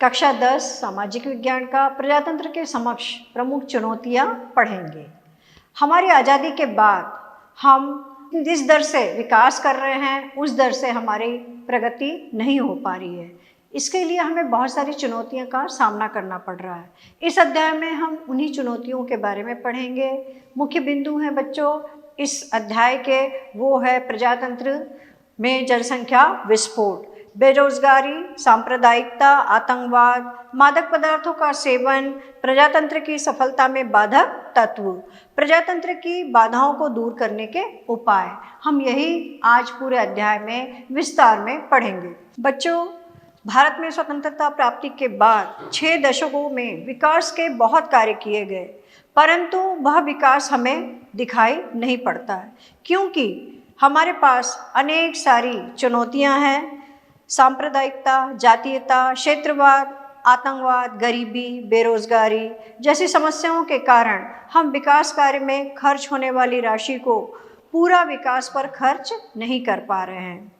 कक्षा 10 सामाजिक विज्ञान का प्रजातंत्र के समक्ष प्रमुख चुनौतियां पढ़ेंगे। हमारी आज़ादी के बाद हम जिस दर से विकास कर रहे हैं उस दर से हमारी प्रगति नहीं हो पा रही है। इसके लिए हमें बहुत सारी चुनौतियों का सामना करना पड़ रहा है। इस अध्याय में हम उन्हीं चुनौतियों के बारे में पढ़ेंगे। मुख्य बिंदु हैं बच्चों इस अध्याय के, वो है प्रजातंत्र में जनसंख्या विस्फोट, बेरोजगारी, सांप्रदायिकता, आतंकवाद, मादक पदार्थों का सेवन, प्रजातंत्र की सफलता में बाधक तत्व, प्रजातंत्र की बाधाओं को दूर करने के उपाय। हम यही आज पूरे अध्याय में विस्तार में पढ़ेंगे। बच्चों, भारत में स्वतंत्रता प्राप्ति के बाद 6 दशकों में विकास के बहुत कार्य किए गए, परंतु वह विकास हमें दिखाई नहीं पड़ता है क्योंकि हमारे पास अनेक सारी चुनौतियां हैं। सांप्रदायिकता, जातीयता, क्षेत्रवाद, आतंकवाद, गरीबी, बेरोजगारी जैसी समस्याओं के कारण हम विकास कार्य में खर्च होने वाली राशि को पूरा विकास पर खर्च नहीं कर पा रहे हैं।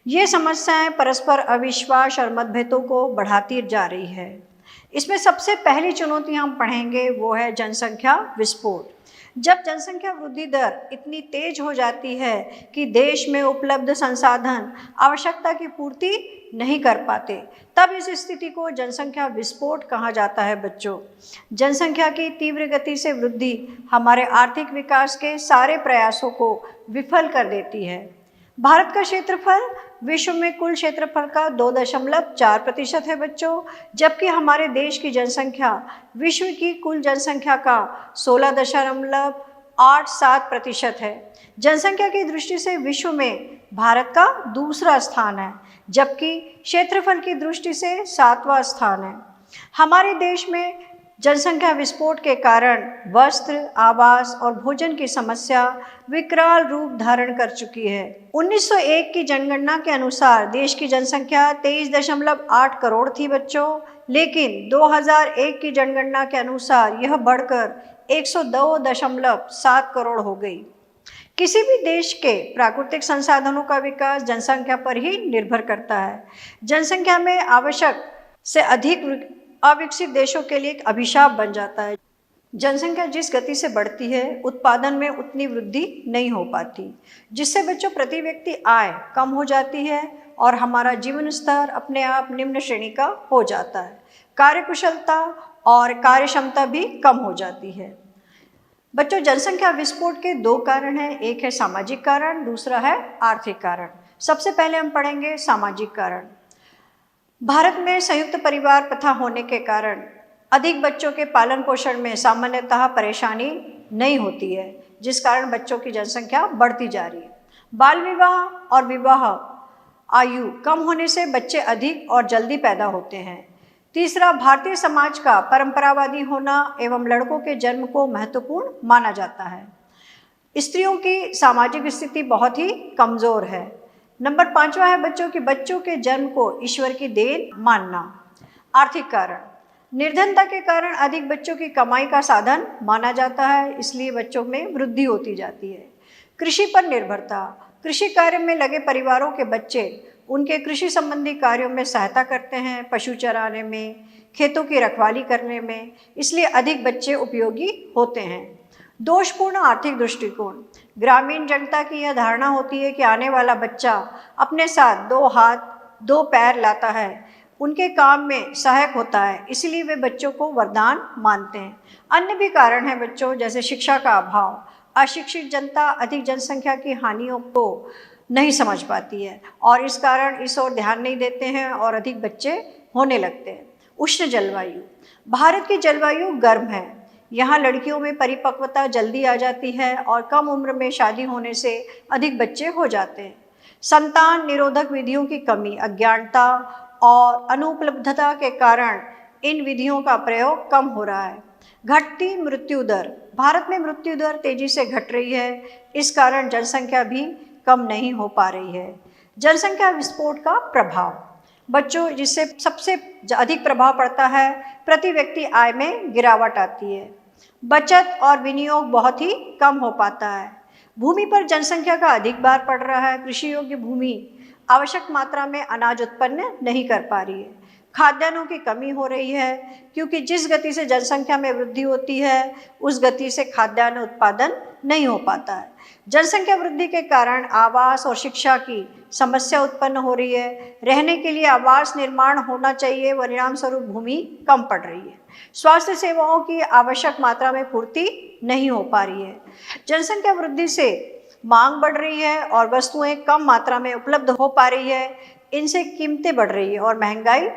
ये समस्याएं परस्पर अविश्वास और मतभेदों को बढ़ाती जा रही है। इसमें सबसे पहली चुनौती हम पढ़ेंगे वो है जनसंख्या विस्फोट। जब जनसंख्या वृद्धि दर इतनी तेज हो जाती है कि देश में उपलब्ध संसाधन आवश्यकता की पूर्ति नहीं कर पाते, तब इस स्थिति को जनसंख्या विस्फोट कहा जाता है। बच्चों, जनसंख्या की तीव्र गति से वृद्धि हमारे आर्थिक विकास के सारे प्रयासों को विफल कर देती है। भारत का क्षेत्रफल विश्व में कुल क्षेत्रफल का 2.4% है बच्चों, जबकि हमारे देश की जनसंख्या विश्व की कुल जनसंख्या का 16.87% है। जनसंख्या की दृष्टि से विश्व में भारत का दूसरा स्थान है, जबकि क्षेत्रफल की दृष्टि से 7वां स्थान है। हमारे देश में जनसंख्या विस्फोट के कारण वस्त्र, आवास और भोजन की समस्या विकराल रूप धारण कर चुकी है। 1901 की जनगणना के अनुसार देश की जनसंख्या 23.8 करोड़ थी बच्चों, लेकिन 2001 की जनगणना के अनुसार यह बढ़कर 102.7 करोड़ हो गई। किसी भी देश के प्राकृतिक संसाधनों का विकास जनसंख्या पर ही निर्भर करता है। जनसंख्या में आवश्यक से अधिक अविकसित देशों के लिए एक अभिशाप बन जाता है। जनसंख्या जिस गति से बढ़ती है उत्पादन में उतनी वृद्धि नहीं हो पाती, जिससे बच्चों प्रति व्यक्ति आय कम हो जाती है और हमारा जीवन स्तर अपने आप निम्न श्रेणी का हो जाता है। कार्यकुशलता और कार्यक्षमता भी कम हो जाती है। बच्चों, जनसंख्या विस्फोट के 2 कारण हैं, एक है सामाजिक कारण, दूसरा है आर्थिक कारण। सबसे पहले हम पढ़ेंगे सामाजिक कारण। भारत में संयुक्त परिवार प्रथा होने के कारण अधिक बच्चों के पालन पोषण में सामान्यतः परेशानी नहीं होती है, जिस कारण बच्चों की जनसंख्या बढ़ती जा रही है। बाल विवाह और विवाह आयु कम होने से बच्चे अधिक और जल्दी पैदा होते हैं। तीसरा, भारतीय समाज का परंपरावादी होना एवं लड़कों के जन्म को महत्वपूर्ण माना जाता है। स्त्रियों की सामाजिक स्थिति बहुत ही कमज़ोर है। नंबर 5वां है बच्चों कि बच्चों के जन्म को ईश्वर की देन मानना। आर्थिक कारण, निर्धनता के कारण अधिक बच्चों की कमाई का साधन माना जाता है, इसलिए बच्चों में वृद्धि होती जाती है। कृषि पर निर्भरता, कृषि कार्य में लगे परिवारों के बच्चे उनके कृषि संबंधी कार्यों में सहायता करते हैं, पशु चराने में, खेतों की रखवाली करने में, इसलिए अधिक बच्चे उपयोगी होते हैं। दोषपूर्ण आर्थिक दृष्टिकोण, ग्रामीण जनता की यह धारणा होती है कि आने वाला बच्चा अपने साथ 2 हाथ 2 पैर लाता है, उनके काम में सहायक होता है, इसलिए वे बच्चों को वरदान मानते हैं। अन्य भी कारण हैं बच्चों, जैसे शिक्षा का अभाव, अशिक्षित जनता अधिक जनसंख्या की हानियों को नहीं समझ पाती है और इस कारण इस ओर ध्यान नहीं देते हैं और अधिक बच्चे होने लगते हैं। उष्ण जलवायु, भारत की जलवायु गर्म है, यहाँ लड़कियों में परिपक्वता जल्दी आ जाती है और कम उम्र में शादी होने से अधिक बच्चे हो जाते हैं। संतान निरोधक विधियों की कमी, अज्ञानता और अनुपलब्धता के कारण इन विधियों का प्रयोग कम हो रहा है। घटती मृत्यु दर, भारत में मृत्यु दर तेजी से घट रही है, इस कारण जनसंख्या भी कम नहीं हो पा रही है। जनसंख्या विस्फोट का प्रभाव, बच्चों जिससे सबसे अधिक प्रभाव पड़ता है, प्रति व्यक्ति आय में गिरावट आती है। बचत और विनियोग बहुत ही कम हो पाता है। भूमि पर जनसंख्या का अधिक भार पड़ रहा है। कृषि योग्य भूमि आवश्यक मात्रा में अनाज उत्पन्न नहीं कर पा रही है। खाद्यान्नों की कमी हो रही है, क्योंकि जिस गति से जनसंख्या में वृद्धि होती है उस गति से खाद्यान्न उत्पादन नहीं हो पाता है। जनसंख्या वृद्धि के कारण आवास और शिक्षा की समस्या उत्पन्न हो रही है। रहने के लिए आवास निर्माण होना चाहिए, परिणाम स्वरूप भूमि कम पड़ रही है। स्वास्थ्य सेवाओं की आवश्यक मात्रा में पूर्ति नहीं हो पा रही है। जनसंख्या वृद्धि से मांग बढ़ रही है और वस्तुएं कम मात्रा में उपलब्ध हो पा रही है। इनसे कीमतें बढ़ रही है और महंगाई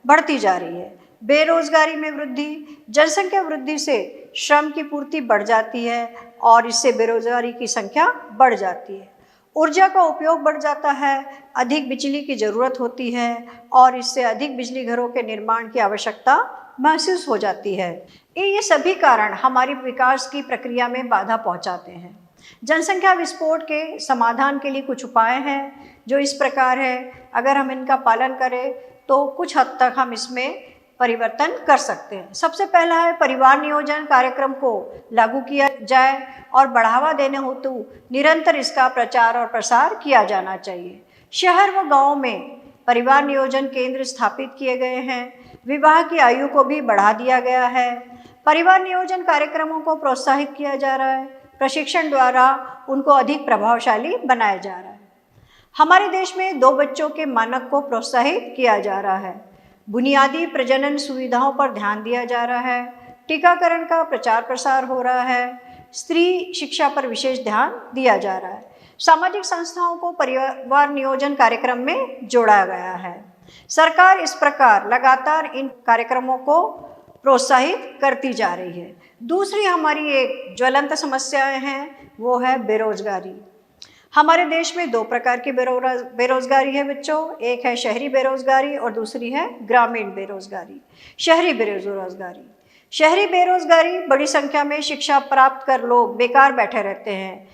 बढ़ती जा रही है। बेरोजगारी में वृद्धि, जनसंख्या वृद्धि से श्रम की पूर्ति बढ़ जाती है और इससे बेरोजगारी की संख्या बढ़ जाती है। ऊर्जा का उपयोग बढ़ जाता है, अधिक बिजली की ज़रूरत होती है और इससे अधिक बिजली घरों के निर्माण की आवश्यकता महसूस हो जाती है। ये सभी कारण हमारी विकास की प्रक्रिया में बाधा पहुंचाते हैं। जनसंख्या विस्फोट के समाधान के लिए कुछ उपाय हैं जो इस प्रकार है। अगर हम इनका पालन करें तो कुछ हद तक हम इसमें परिवर्तन कर सकते हैं। सबसे पहला है परिवार नियोजन कार्यक्रम को लागू किया जाए और बढ़ावा देने हेतु निरंतर इसका प्रचार और प्रसार किया जाना चाहिए। शहर व गाँव में परिवार नियोजन केंद्र स्थापित किए गए हैं। विवाह की आयु को भी बढ़ा दिया गया है। परिवार नियोजन कार्यक्रमों को प्रोत्साहित किया जा रहा है। प्रशिक्षण द्वारा उनको अधिक प्रभावशाली बनाया जा रहा है। हमारे देश में 2 बच्चों के मानक को प्रोत्साहित किया जा रहा है। बुनियादी प्रजनन सुविधाओं पर ध्यान दिया जा रहा है। टीकाकरण का प्रचार प्रसार हो रहा है। स्त्री शिक्षा पर विशेष ध्यान दिया जा रहा है। सामाजिक संस्थाओं को परिवार नियोजन कार्यक्रम में जोड़ा गया है। सरकार इस प्रकार लगातार इन कार्यक्रमों को प्रोत्साहित करती जा रही है। दूसरी हमारी एक ज्वलंत समस्याएं हैं, वो है बेरोजगारी। हमारे देश में 2 प्रकार की बेरोजगारी है बच्चों। एक है शहरी बेरोजगारी और दूसरी है ग्रामीण बेरोजगारी। शहरी बेरोजगारी बड़ी संख्या में शिक्षा प्राप्त कर लोग बेकार बैठे रहते हैं।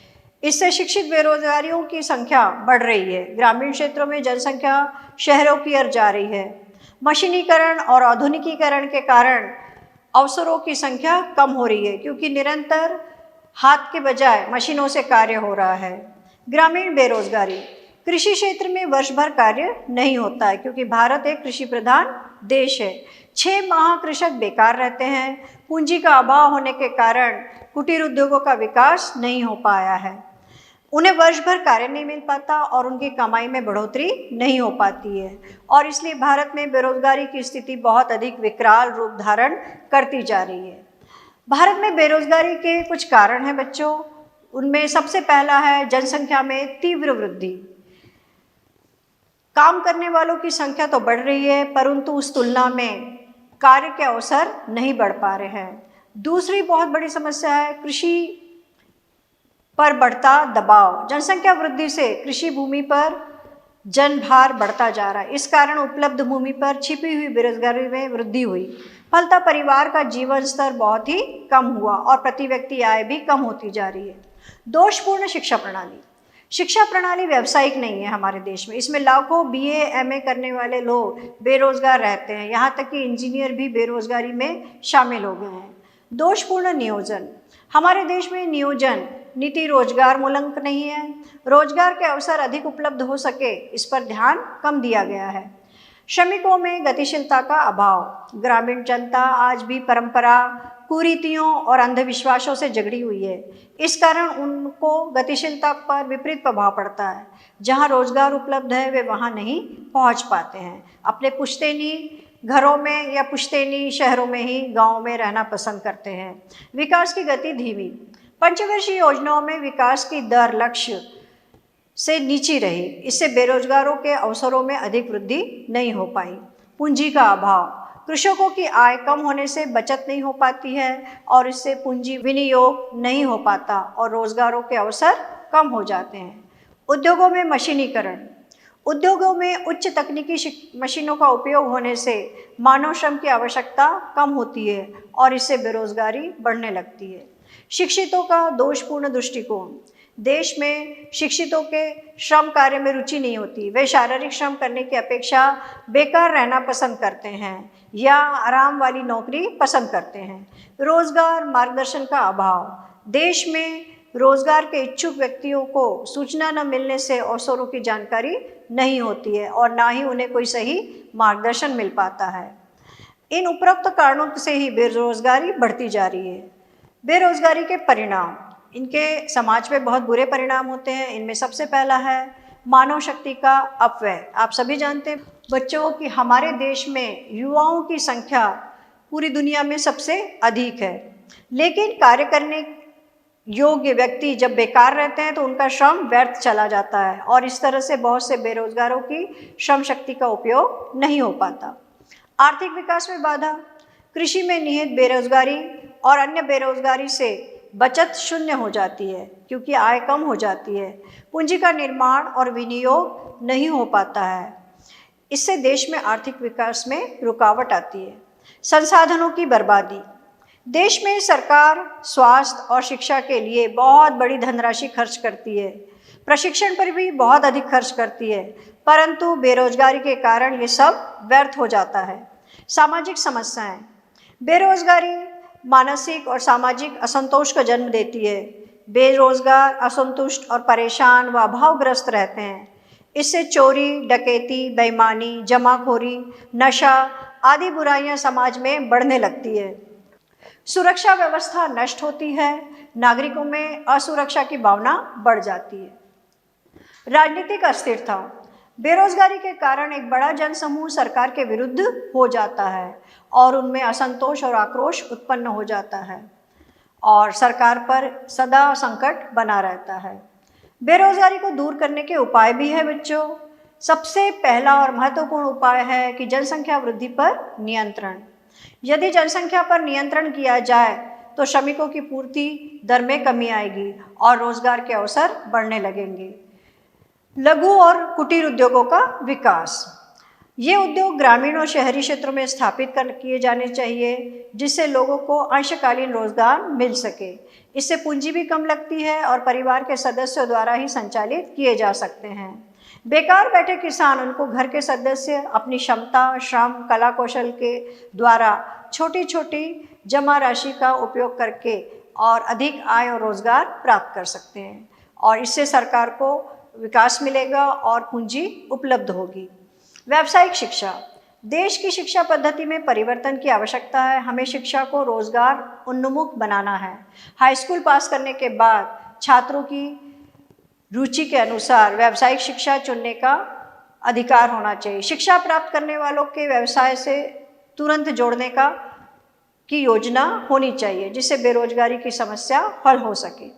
इससे शिक्षित बेरोजगारियों की संख्या बढ़ रही है। ग्रामीण क्षेत्रों में जनसंख्या शहरों की ओर जा रही है। मशीनीकरण और आधुनिकीकरण के कारण अवसरों की संख्या कम हो रही है, क्योंकि निरंतर हाथ के बजाय मशीनों से कार्य हो रहा है। ग्रामीण बेरोजगारी, कृषि क्षेत्र में वर्ष भर कार्य नहीं होता है, क्योंकि भारत एक कृषि प्रधान देश है। 6 माह कृषक बेकार रहते हैं। पूंजी का अभाव होने के कारण कुटीर उद्योगों का विकास नहीं हो पाया है। उन्हें वर्ष भर कार्य नहीं मिल पाता और उनकी कमाई में बढ़ोतरी नहीं हो पाती है और इसलिए भारत में बेरोजगारी की स्थिति बहुत अधिक विकराल रूप धारण करती जा रही है। भारत में बेरोजगारी के कुछ कारण हैं बच्चों। उनमें सबसे पहला है जनसंख्या में तीव्र वृद्धि। काम करने वालों की संख्या तो बढ़ रही है, परंतु उस तुलना में कार्य के अवसर नहीं बढ़ पा रहे हैं। दूसरी बहुत बड़ी समस्या है कृषि पर बढ़ता दबाव। जनसंख्या वृद्धि से कृषि भूमि पर जनभार बढ़ता जा रहा है। इस कारण उपलब्ध भूमि पर छिपी हुई बेरोजगारी में वृद्धि हुई। फलतः परिवार का जीवन स्तर बहुत ही कम हुआ और प्रति व्यक्ति आय भी कम होती जा रही है। दोषपूर्ण शिक्षा प्रणाली। शिक्षा प्रणाली व्यावसायिक नहीं है हमारे देश में। इसमें लाखों BA MA करने वाले लोग बेरोजगार रहते हैं। यहाँ तक कि इंजीनियर भी बेरोजगारी में शामिल हो गए हैं। दोषपूर्ण नियोजन। हमारे देश में नियोजन नीति रोजगार मूलक नहीं है। रोजगार के अवसर अधिक उपलब्ध हो सके, इस पर ध्यान कम दिया गया है। श्रमिकों में गतिशीलता का अभाव। ग्रामीण जनता आज भी परंपरा, कुरीतियों और अंधविश्वासों से जकड़ी हुई है। इस कारण उनको गतिशीलता पर विपरीत प्रभाव पड़ता है। जहां रोजगार उपलब्ध है वे वहां नहीं पहुंच पाते हैं। अपने पुश्तैनी घरों में या पुश्तैनी शहरों में ही गाँव में रहना पसंद करते हैं। विकास की गति धीमी। पंचवर्षीय योजनाओं में विकास की दर लक्ष्य से नीची रही। इससे बेरोजगारों के अवसरों में अधिक वृद्धि नहीं हो पाई। पूंजी का अभाव। कृषकों की आय कम होने से बचत नहीं हो पाती है और इससे पूंजी विनियोग नहीं हो पाता और रोजगारों के अवसर कम हो जाते हैं। उद्योगों में मशीनीकरण। उद्योगों में उच्च तकनीकी मशीनों का उपयोग होने से मानव श्रम की आवश्यकता कम होती है और इससे बेरोजगारी बढ़ने लगती है। शिक्षितों का दोषपूर्ण दृष्टिकोण। देश में शिक्षितों के श्रम कार्य में रुचि नहीं होती। वे शारीरिक श्रम करने की अपेक्षा बेकार रहना पसंद करते हैं या आराम वाली नौकरी पसंद करते हैं। रोजगार मार्गदर्शन का अभाव। देश में रोजगार के इच्छुक व्यक्तियों को सूचना न मिलने से अवसरों की जानकारी नहीं होती है और ना ही उन्हें कोई सही मार्गदर्शन मिल पाता है। इन उपरोक्त कारणों से ही बेरोजगारी बढ़ती जा रही है। बेरोजगारी के परिणाम, इनके समाज पे बहुत बुरे परिणाम होते हैं। इनमें सबसे पहला है मानव शक्ति का अपव्यय। आप सभी जानते हैं बच्चों कि हमारे देश में युवाओं की संख्या पूरी दुनिया में सबसे अधिक है, लेकिन कार्य करने योग्य व्यक्ति जब बेकार रहते हैं तो उनका श्रम व्यर्थ चला जाता है और इस तरह से बहुत से बेरोजगारों की श्रम शक्ति का उपयोग नहीं हो पाता। आर्थिक विकास में बाधा, कृषि में निहित बेरोजगारी और अन्य बेरोजगारी से बचत शून्य हो जाती है क्योंकि आय कम हो जाती है। पूंजी का निर्माण और विनियोग नहीं हो पाता है। इससे देश में आर्थिक विकास में रुकावट आती है। संसाधनों की बर्बादी, देश में सरकार स्वास्थ्य और शिक्षा के लिए बहुत बड़ी धनराशि खर्च करती है, प्रशिक्षण पर भी बहुत अधिक खर्च करती है, परंतु बेरोजगारी के कारण ये सब व्यर्थ हो जाता है। सामाजिक समस्याएं, बेरोजगारी मानसिक और सामाजिक असंतोष का जन्म देती है। बेरोजगार असंतुष्ट और परेशान व अभावग्रस्त रहते हैं। इससे चोरी, डकैती, बेईमानी, जमाखोरी, नशा आदि बुराइयां समाज में बढ़ने लगती है। सुरक्षा व्यवस्था नष्ट होती है, नागरिकों में असुरक्षा की भावना बढ़ जाती है। राजनीतिक अस्थिरता, बेरोजगारी के कारण एक बड़ा जनसमूह सरकार के विरुद्ध हो जाता है और उनमें असंतोष और आक्रोश उत्पन्न हो जाता है और सरकार पर सदा संकट बना रहता है। बेरोजगारी को दूर करने के उपाय भी है बच्चों। सबसे पहला और महत्वपूर्ण उपाय है कि जनसंख्या वृद्धि पर नियंत्रण। यदि जनसंख्या पर नियंत्रण किया जाए तो श्रमिकों की पूर्ति दर में कमी आएगी और रोजगार के अवसर बढ़ने लगेंगे। लघु और कुटीर उद्योगों का विकास, ये उद्योग ग्रामीण और शहरी क्षेत्रों में स्थापित किए जाने चाहिए जिससे लोगों को अंशकालीन रोजगार मिल सके। इससे पूंजी भी कम लगती है और परिवार के सदस्यों द्वारा ही संचालित किए जा सकते हैं। बेकार बैठे किसान, उनको घर के सदस्य अपनी क्षमता, श्रम, कला कौशल के द्वारा छोटी छोटी जमा राशि का उपयोग करके और अधिक आय और रोजगार प्राप्त कर सकते हैं और इससे सरकार को विकास मिलेगा और पूंजी उपलब्ध होगी। व्यावसायिक शिक्षा, देश की शिक्षा पद्धति में परिवर्तन की आवश्यकता है। हमें शिक्षा को रोजगार उन्मुख बनाना है। हाई स्कूल पास करने के बाद छात्रों की रुचि के अनुसार व्यावसायिक शिक्षा चुनने का अधिकार होना चाहिए। शिक्षा प्राप्त करने वालों के व्यवसाय से तुरंत जोड़ने की योजना होनी चाहिए जिससे बेरोजगारी की समस्या हल हो सके।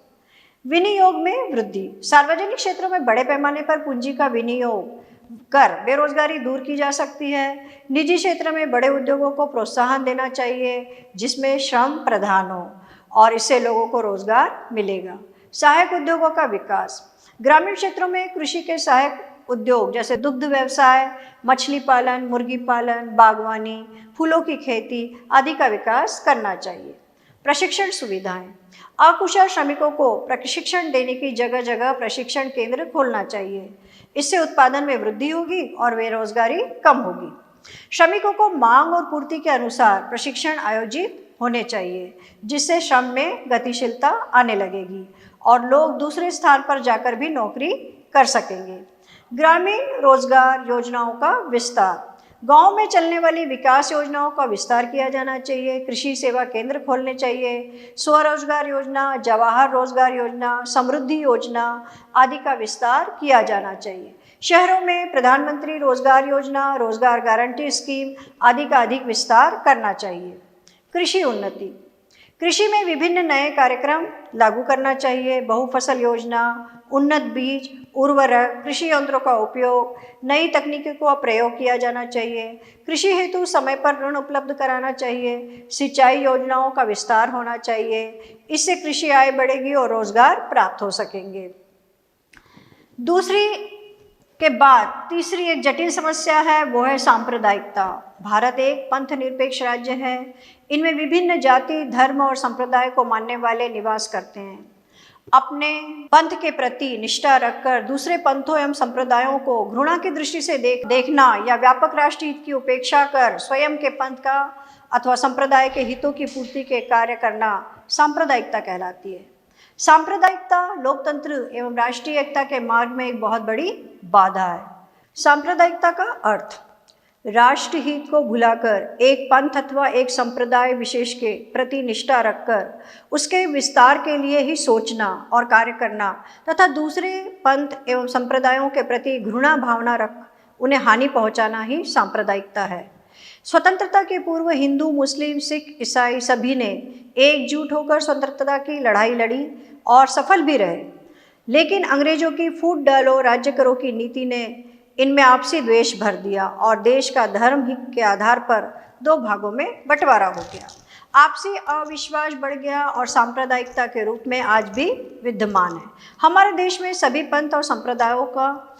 विनियोग में वृद्धि, सार्वजनिक क्षेत्रों में बड़े पैमाने पर पूंजी का विनियोग कर बेरोजगारी दूर की जा सकती है। निजी क्षेत्र में बड़े उद्योगों को प्रोत्साहन देना चाहिए जिसमें श्रम प्रधान हो और इससे लोगों को रोजगार मिलेगा। सहायक उद्योगों का विकास, ग्रामीण क्षेत्रों में कृषि के सहायक उद्योग जैसे दुग्ध व्यवसाय, मछली पालन, मुर्गी पालन, बागवानी, फूलों की खेती आदि का विकास करना चाहिए। प्रशिक्षण सुविधाएं, अकुशल श्रमिकों को प्रशिक्षण देने की जगह जगह प्रशिक्षण केंद्र खोलना चाहिए। इससे उत्पादन में वृद्धि होगी और बेरोजगारी कम होगी। श्रमिकों को मांग और पूर्ति के अनुसार प्रशिक्षण आयोजित होने चाहिए जिससे श्रम में गतिशीलता आने लगेगी और लोग दूसरे स्थान पर जाकर भी नौकरी कर सकेंगे। ग्रामीण रोजगार योजनाओं का विस्तार, गांव में चलने वाली विकास योजनाओं का विस्तार किया जाना चाहिए। कृषि सेवा केंद्र खोलने चाहिए। स्वरोजगार योजना, जवाहर रोजगार योजना, समृद्धि योजना आदि का विस्तार किया जाना चाहिए। शहरों में प्रधानमंत्री रोजगार योजना, रोजगार गारंटी स्कीम आदि का अधिक विस्तार करना चाहिए। कृषि उन्नति, कृषि में विभिन्न नए कार्यक्रम लागू करना चाहिए। बहुफसल योजना, उन्नत बीज, उर्वरक, कृषि यंत्रों का उपयोग, नई तकनीकों का प्रयोग किया जाना चाहिए। कृषि हेतु समय पर ऋण उपलब्ध कराना चाहिए। सिंचाई योजनाओं का विस्तार होना चाहिए। इससे कृषि आय बढ़ेगी और रोजगार प्राप्त हो सकेंगे। दूसरी के बाद तीसरी एक जटिल समस्या है, वो है सांप्रदायिकता। भारत एक पंथ निरपेक्ष राज्य है। इनमें विभिन्न जाति, धर्म और संप्रदाय को मानने वाले निवास करते हैं। अपने पंथ के प्रति निष्ठा रखकर दूसरे पंथों एवं संप्रदायों को घृणा की दृष्टि से देखना या व्यापक राष्ट्रीय हित की उपेक्षा कर स्वयं के पंथ का अथवा संप्रदाय के हितों की पूर्ति के कार्य करना सांप्रदायिकता कहलाती है। सांप्रदायिकता लोकतंत्र एवं राष्ट्रीय एकता के मार्ग में एक बहुत बड़ी बाधा है। सांप्रदायिकता का अर्थ राष्ट्र हित को भुलाकर एक पंथ अथवा एक संप्रदाय विशेष के प्रति निष्ठा रखकर उसके विस्तार के लिए ही सोचना और कार्य करना तथा दूसरे पंथ एवं संप्रदायों के प्रति घृणा भावना रख उन्हें हानि पहुंचाना ही सांप्रदायिकता है। स्वतंत्रता के पूर्व हिंदू, मुस्लिम, सिख, ईसाई सभी ने एकजुट होकर स्वतंत्रता की लड़ाई लड़ी और सफल भी रहे, लेकिन अंग्रेजों की फूट डालो राज्य करो की नीति ने इनमें आपसी द्वेष भर दिया और देश का धर्म के आधार पर दो भागों में बंटवारा हो गया। आपसी अविश्वास बढ़ गया और सांप्रदायिकता के रूप में आज भी विद्यमान है। हमारे देश में सभी पंथ और संप्रदायों का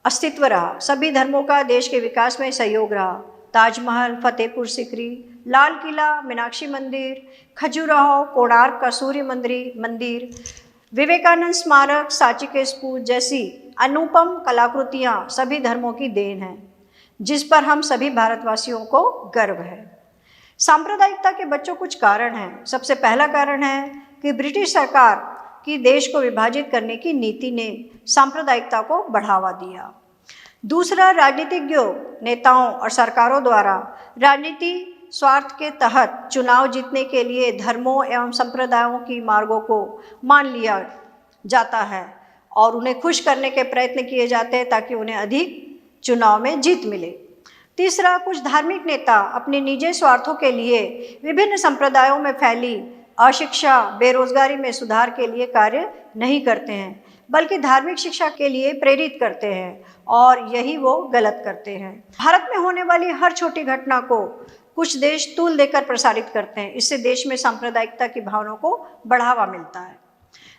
अस्तित्व रहा, सभी धर्मों का देश के विकास में सहयोग रहा। ताजमहल, फतेहपुर सिकरी, लाल किला, मीनाक्षी मंदिर, खजुराहो, कोणार्क का सूर्य मंदिर, विवेकानंद स्मारक, सांची के स्तूप जैसी अनुपम कलाकृतियाँ सभी धर्मों की देन है, जिस पर हम सभी भारतवासियों को गर्व है। सांप्रदायिकता के बच्चों कुछ कारण हैं। सबसे पहला कारण है कि ब्रिटिश सरकार की देश को विभाजित करने की नीति ने सांप्रदायिकता को बढ़ावा दिया। दूसरा, राजनीतिज्ञों, नेताओं और सरकारों द्वारा राजनीति स्वार्थ के तहत चुनाव जीतने के लिए धर्मों एवं संप्रदायों की मार्गों को मान लिया जाता है और उन्हें खुश करने के प्रयत्न किए जाते हैं ताकि उन्हें अधिक चुनाव में जीत मिले। तीसरा, कुछ धार्मिक नेता अपने निजी स्वार्थों के लिए विभिन्न संप्रदायों में फैली अशिक्षा, बेरोजगारी में सुधार के लिए कार्य नहीं करते हैं, बल्कि धार्मिक शिक्षा के लिए प्रेरित करते हैं और यही वो गलत करते हैं। भारत में होने वाली हर छोटी घटना को कुछ देश तूल देकर प्रसारित करते हैं। इससे देश में सांप्रदायिकता की भावनाओं को बढ़ावा मिलता है।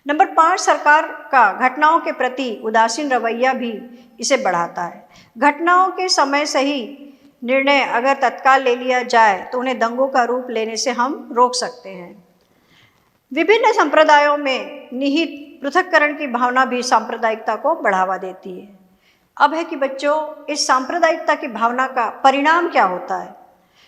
नंबर 5, सरकार का घटनाओं के प्रति उदासीन रवैया भी इसे बढ़ाता है। घटनाओं के समय सही निर्णय अगर तत्काल ले लिया जाए तो उन्हें दंगों का रूप लेने से हम रोक सकते हैं। विभिन्न संप्रदायों में निहित पृथक्करण की भावना भी सांप्रदायिकता को बढ़ावा देती है। अब है कि बच्चों, इस सांप्रदायिकता की भावना का परिणाम क्या होता है।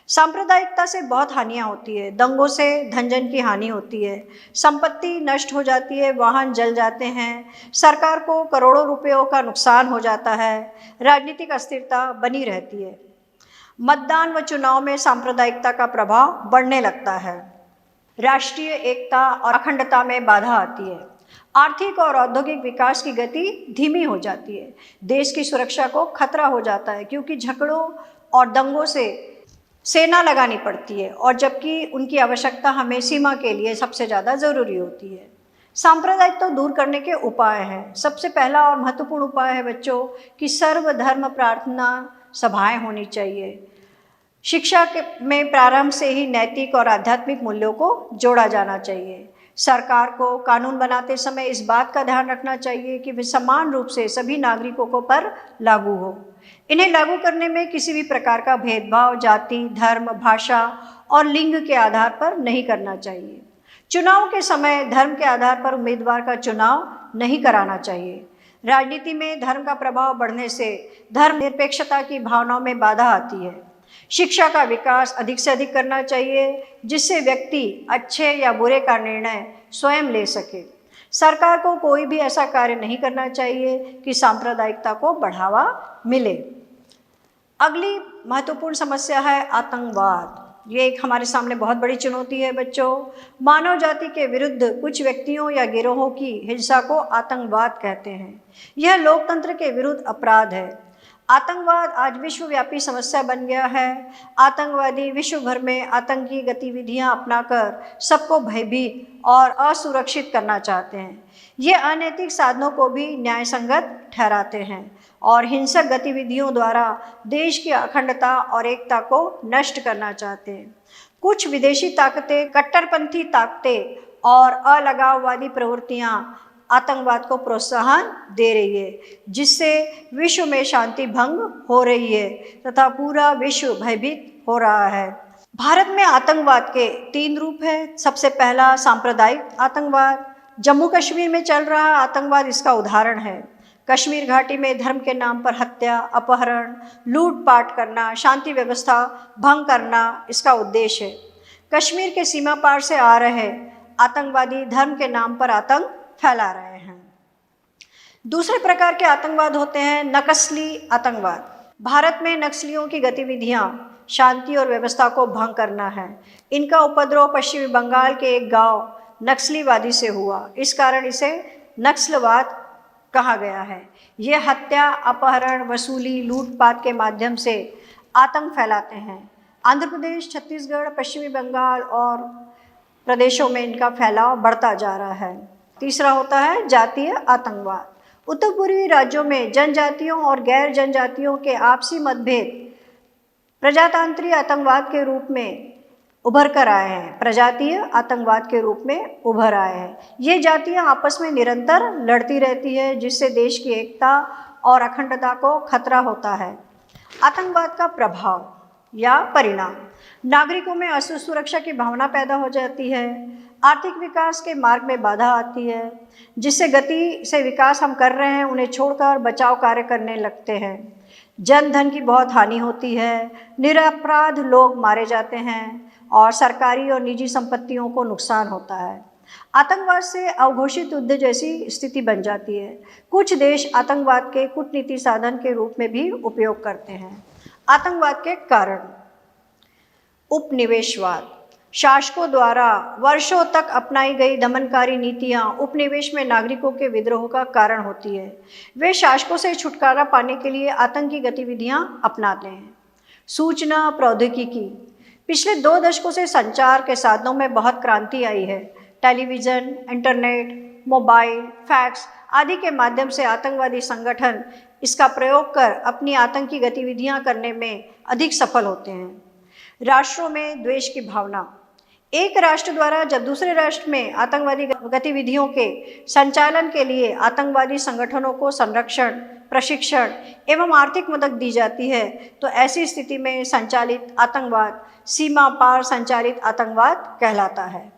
सांप्रदायिकता से बहुत हानियाँ होती है। दंगों से धन जन की हानि होती है, संपत्ति नष्ट हो जाती है, वाहन जल जाते हैं, सरकार को करोड़ों रुपयों का नुकसान हो जाता है, राजनीतिक अस्थिरता बनी रहती है। मतदान व चुनाव में सांप्रदायिकता का प्रभाव बढ़ने लगता है। राष्ट्रीय एकता और अखंडता में बाधा आती है। आर्थिक और औद्योगिक विकास की गति धीमी हो जाती है। देश की सुरक्षा को खतरा हो जाता है क्योंकि झगड़ों और दंगों से सेना लगानी पड़ती है और जबकि उनकी आवश्यकता हमें सीमा के लिए सबसे ज़्यादा ज़रूरी होती है। सांप्रदायिकता दूर करने के उपाय हैं। सबसे पहला और महत्वपूर्ण उपाय है बच्चों कि सर्वधर्म प्रार्थना सभाएं होनी चाहिए। शिक्षा में प्रारंभ से ही नैतिक और आध्यात्मिक मूल्यों को जोड़ा जाना चाहिए। सरकार को कानून बनाते समय इस बात का ध्यान रखना चाहिए कि वे समान रूप से सभी नागरिकों को पर लागू हो। इन्हें लागू करने में किसी भी प्रकार का भेदभाव जाति, धर्म, भाषा और लिंग के आधार पर नहीं करना चाहिए। चुनाव के समय धर्म के आधार पर उम्मीदवार का चुनाव नहीं कराना चाहिए। राजनीति में धर्म का प्रभाव बढ़ने से धर्मनिरपेक्षता की भावनाओं में बाधा आती है। शिक्षा का विकास अधिक से अधिक करना चाहिए जिससे व्यक्ति अच्छे या बुरे का निर्णय स्वयं ले सके। सरकार को कोई भी ऐसा कार्य नहीं करना चाहिए कि सांप्रदायिकता को बढ़ावा मिले। अगली महत्वपूर्ण समस्या है आतंकवाद। ये एक हमारे सामने बहुत बड़ी चुनौती है बच्चों। मानव जाति के विरुद्ध कुछ व्यक्तियों या गिरोहों की हिंसा को आतंकवाद कहते हैं। यह लोकतंत्र के विरुद्ध अपराध है। आतंकवाद आज विश्वव्यापी समस्या बन गया है। आतंकवादी विश्व भर में आतंकी गतिविधियां अपनाकर सबको भयभीत और असुरक्षित करना चाहते हैं। ये अनैतिक साधनों को भी न्यायसंगत ठहराते हैं और हिंसक गतिविधियों द्वारा देश की अखंडता और एकता को नष्ट करना चाहते हैं। कुछ विदेशी ताकतें, कट्टरपंथी ताकतें और अलगाववादी प्रवृत्तियां आतंकवाद को प्रोत्साहन दे रही है, जिससे विश्व में शांति भंग हो रही है तथा पूरा विश्व भयभीत हो रहा है। भारत में आतंकवाद के 3 रूप हैं। सबसे पहला सांप्रदायिक आतंकवाद। जम्मू कश्मीर में चल रहा आतंकवाद इसका उदाहरण है। कश्मीर घाटी में धर्म के नाम पर हत्या, अपहरण, लूटपाट करना, शांति व्यवस्था भंग करना इसका उद्देश्य है। कश्मीर के सीमा पार से आ रहे आतंकवादी धर्म के नाम पर आतंक फैला रहे हैं। दूसरे प्रकार के आतंकवाद होते हैं नक्सली आतंकवाद। भारत में नक्सलियों की गतिविधियां शांति और व्यवस्था को भंग करना है। इनका उपद्रव पश्चिमी बंगाल के एक गांव नक्सलीवादी से हुआ, इस कारण इसे नक्सलवाद कहा गया है। ये हत्या, अपहरण, वसूली, लूटपाट के माध्यम से आतंक फैलाते हैं। आंध्र प्रदेश, छत्तीसगढ़, पश्चिमी बंगाल और प्रदेशों में इनका फैलाव बढ़ता जा रहा है। तीसरा होता है जातीय आतंकवाद। उत्तर पूर्वी राज्यों में जनजातियों और गैर जनजातियों के आपसी मतभेद प्रजातांत्रिक आतंकवाद के रूप में उभर कर आए हैं। प्रजातीय आतंकवाद के रूप में उभर आए हैं। ये जातियां आपस में निरंतर लड़ती रहती है, जिससे देश की एकता और अखंडता को खतरा होता है। आतंकवाद का प्रभाव या परिणाम, नागरिकों में असुरक्षा की भावना पैदा हो जाती है। आर्थिक विकास के मार्ग में बाधा आती है, जिससे गति से विकास हम कर रहे हैं उन्हें छोड़कर बचाव कार्य करने लगते हैं। जन धन की बहुत हानि होती है, निरपराध लोग मारे जाते हैं और सरकारी और निजी संपत्तियों को नुकसान होता है। आतंकवाद से अवघोषित युद्ध जैसी स्थिति बन जाती है। कुछ देश आतंकवाद के कूटनीति साधन के रूप में भी उपयोग करते हैं। आतंकवाद के कारण, उपनिवेशवाद, शासकों द्वारा वर्षों तक अपनाई गई दमनकारी नीतियां उपनिवेश में नागरिकों के विद्रोह का कारण होती है। वे शासकों से छुटकारा पाने के लिए आतंकी गतिविधियां अपनाते हैं। सूचना प्रौद्योगिकी, पिछले 2 दशकों से संचार के साधनों में बहुत क्रांति आई है। टेलीविज़न, इंटरनेट, मोबाइल, फैक्स आदि के माध्यम से आतंकवादी संगठन इसका प्रयोग कर अपनी आतंकी गतिविधियां करने में अधिक सफल होते हैं। राष्ट्रों में द्वेष की भावना, एक राष्ट्र द्वारा जब दूसरे राष्ट्र में आतंकवादी गतिविधियों के संचालन के लिए आतंकवादी संगठनों को संरक्षण, प्रशिक्षण एवं आर्थिक मदद दी जाती है, तो ऐसी स्थिति में संचालित आतंकवाद सीमा पार संचालित आतंकवाद कहलाता है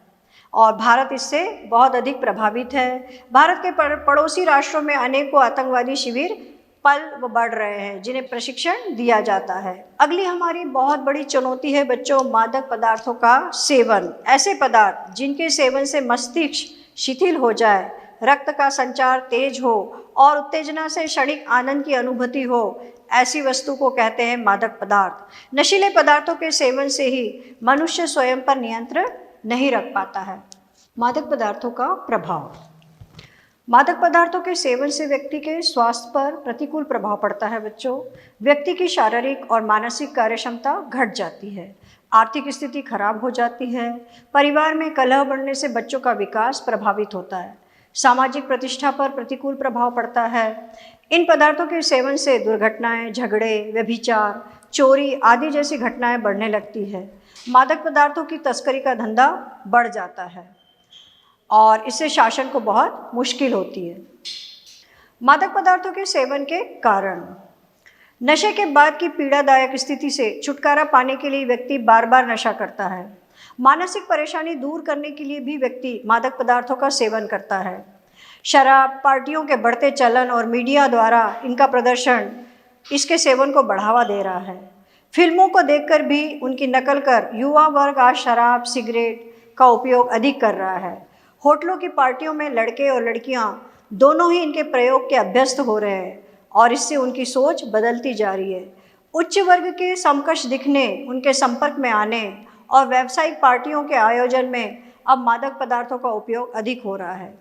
और भारत इससे बहुत अधिक प्रभावित है। भारत के पड़ोसी राष्ट्रों में अनेकों आतंकवादी शिविर पल व बढ़ रहे हैं, जिन्हें प्रशिक्षण दिया जाता है। अगली हमारी बहुत बड़ी चुनौती है बच्चों, मादक पदार्थों का सेवन। ऐसे पदार्थ जिनके सेवन से मस्तिष्क शिथिल हो जाए, रक्त का संचार तेज हो और उत्तेजना से क्षणिक आनंद की अनुभूति हो, ऐसी वस्तु को कहते हैं मादक पदार्थ। नशीले पदार्थों के सेवन से ही मनुष्य स्वयं पर नियंत्रण नहीं रख पाता है। मादक पदार्थों का प्रभाव, मादक पदार्थों के सेवन से व्यक्ति के स्वास्थ्य पर प्रतिकूल प्रभाव पड़ता है बच्चों। व्यक्ति की शारीरिक और मानसिक कार्यक्षमता घट जाती है, आर्थिक स्थिति खराब हो जाती है, परिवार में कलह बढ़ने से बच्चों का विकास प्रभावित होता है, सामाजिक प्रतिष्ठा पर प्रतिकूल प्रभाव पड़ता है। इन पदार्थों के सेवन से दुर्घटनाएं, झगड़े, व्यभिचार, चोरी आदि जैसी घटनाएं बढ़ने लगती है। मादक पदार्थों की तस्करी का धंधा बढ़ जाता है और इससे शासन को बहुत मुश्किल होती है। मादक पदार्थों के सेवन के कारण, नशे के बाद की पीड़ादायक स्थिति से छुटकारा पाने के लिए व्यक्ति बार बार नशा करता है। मानसिक परेशानी दूर करने के लिए भी व्यक्ति मादक पदार्थों का सेवन करता है। शराब, पार्टियों के बढ़ते चलन और मीडिया द्वारा इनका प्रदर्शन इसके सेवन को बढ़ावा दे रहा है। फिल्मों को देखकर भी उनकी नकल कर युवा वर्ग आज शराब, सिगरेट का उपयोग अधिक कर रहा है। होटलों की पार्टियों में लड़के और लड़कियां दोनों ही इनके प्रयोग के अभ्यस्त हो रहे हैं और इससे उनकी सोच बदलती जा रही है। उच्च वर्ग के समकक्ष दिखने, उनके संपर्क में आने और व्यावसायिक पार्टियों के आयोजन में अब मादक पदार्थों का उपयोग अधिक हो रहा है।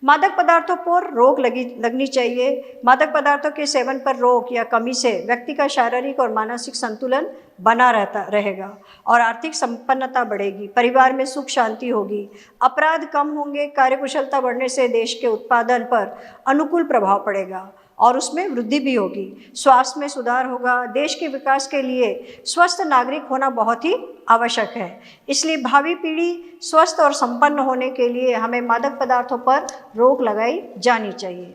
मादक पदार्थों पर रोक लगनी चाहिए। मादक पदार्थों के सेवन पर रोक या कमी से व्यक्ति का शारीरिक और मानसिक संतुलन बना रहेगा और आर्थिक संपन्नता बढ़ेगी, परिवार में सुख शांति होगी, अपराध कम होंगे, कार्यकुशलता बढ़ने से देश के उत्पादन पर अनुकूल प्रभाव पड़ेगा और उसमें वृद्धि भी होगी, स्वास्थ्य में सुधार होगा। देश के विकास के लिए स्वस्थ नागरिक होना बहुत ही आवश्यक है। इसलिए भावी पीढ़ी स्वस्थ और संपन्न होने के लिए हमें मादक पदार्थों पर रोक लगाई जानी चाहिए।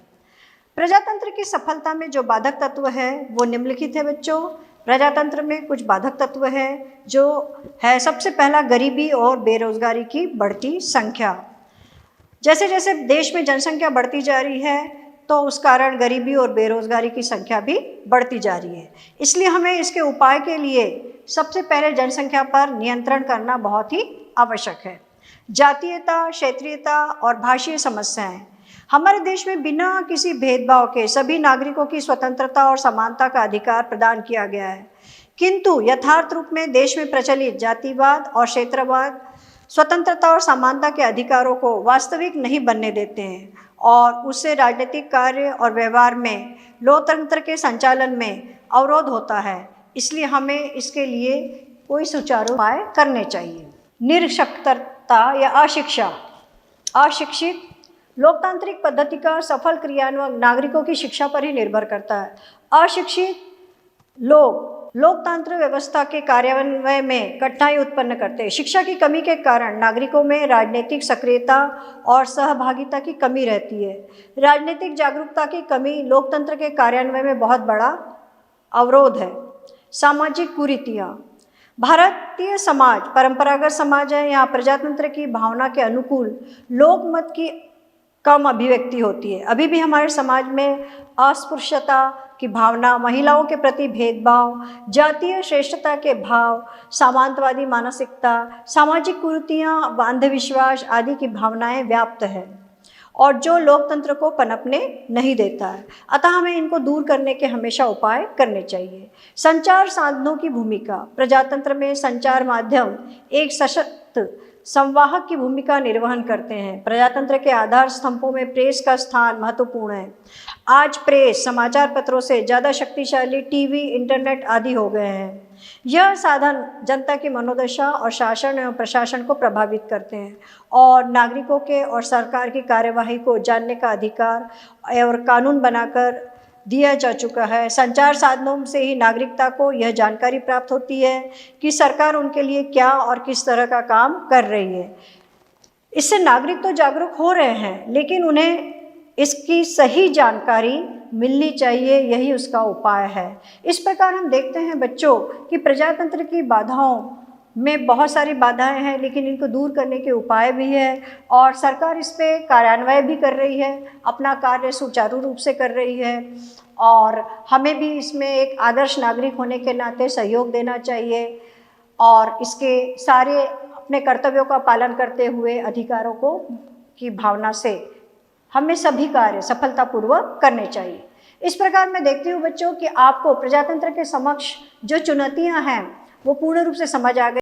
प्रजातंत्र की सफलता में जो बाधक तत्व है वो निम्नलिखित है बच्चों। प्रजातंत्र में कुछ बाधक तत्व है जो है, सबसे पहला गरीबी और बेरोजगारी की बढ़ती संख्या। जैसे जैसे देश में जनसंख्या बढ़ती जा रही है तो उस कारण गरीबी और बेरोजगारी की संख्या भी बढ़ती जा रही है। इसलिए हमें इसके उपाय के लिए सबसे पहले जनसंख्या पर नियंत्रण करना बहुत ही आवश्यक है। जातीयता, क्षेत्रीयता और भाषीय समस्याएं, हमारे देश में बिना किसी भेदभाव के सभी नागरिकों की स्वतंत्रता और समानता का अधिकार प्रदान किया गया है, किंतु यथार्थ रूप में देश में प्रचलित जातिवाद और क्षेत्रवाद स्वतंत्रता और समानता के अधिकारों को वास्तविक नहीं बनने देते हैं और उससे राजनीतिक कार्य और व्यवहार में लोकतंत्र के संचालन में अवरोध होता है। इसलिए हमें इसके लिए कोई सुचारू उपाय करने चाहिए। निरक्षरता या अशिक्षा। अशिक्षित लोकतांत्रिक पद्धति का सफल क्रियान्वयन नागरिकों की शिक्षा पर ही निर्भर करता है। अशिक्षित लोग लोकतंत्र व्यवस्था के कार्यान्वयन में कठिनाई उत्पन्न करते हैं। शिक्षा की कमी के कारण नागरिकों में राजनीतिक सक्रियता और सहभागिता की कमी रहती है। राजनीतिक जागरूकता की कमी लोकतंत्र के कार्यान्वयन में बहुत बड़ा अवरोध है। सामाजिक कुरीतियाँ। भारतीय समाज परंपरागत समाज है। यहाँ प्रजातंत्र की भावना के अनुकूल लोकमत की कम अभिव्यक्ति होती है। अभी भी हमारे समाज में अस्पृश्यता की भावना, महिलाओं के प्रति भेदभाव, जातीय श्रेष्ठता के भाव, सामंतवादी मानसिकता, सामाजिक कुरीतियाँ, अंधविश्वास आदि की भावनाएं व्याप्त है और जो लोकतंत्र को पनपने नहीं देता है। अतः हमें इनको दूर करने के हमेशा उपाय करने चाहिए। संचार साधनों की भूमिका। प्रजातंत्र में संचार माध्यम एक सशक्त संवाहक की भूमिका निर्वहन करते हैं। प्रजातंत्र के आधार स्तंभों में प्रेस का स्थान महत्वपूर्ण है। आज प्रेस समाचार पत्रों से ज़्यादा शक्तिशाली टीवी, इंटरनेट आदि हो गए हैं। यह साधन जनता की मनोदशा और शासन एवं प्रशासन को प्रभावित करते हैं और नागरिकों के और सरकार की कार्यवाही को जानने का अधिकार और कानून बनाकर दिया जा चुका है। संचार साधनों से ही नागरिकता को यह जानकारी प्राप्त होती है कि सरकार उनके लिए क्या और किस तरह का काम कर रही है। इससे नागरिक तो जागरूक हो रहे हैं, लेकिन उन्हें इसकी सही जानकारी मिलनी चाहिए, यही उसका उपाय है। इस प्रकार हम देखते हैं बच्चों कि प्रजातंत्र की बाधाओं में बहुत सारी बाधाएं हैं, लेकिन इनको दूर करने के उपाय भी है और सरकार इस पे कार्यान्वयन भी कर रही है, अपना कार्य सुचारू रूप से कर रही है और हमें भी इसमें एक आदर्श नागरिक होने के नाते सहयोग देना चाहिए और इसके सारे अपने कर्तव्यों का पालन करते हुए अधिकारों को की भावना से हमें सभी कार्य सफलतापूर्वक करने चाहिए। इस प्रकार मैं देखती हूँ बच्चों कि आपको प्रजातंत्र के समक्ष जो चुनौतियाँ हैं वो पूर्ण रूप से समझ आ गई।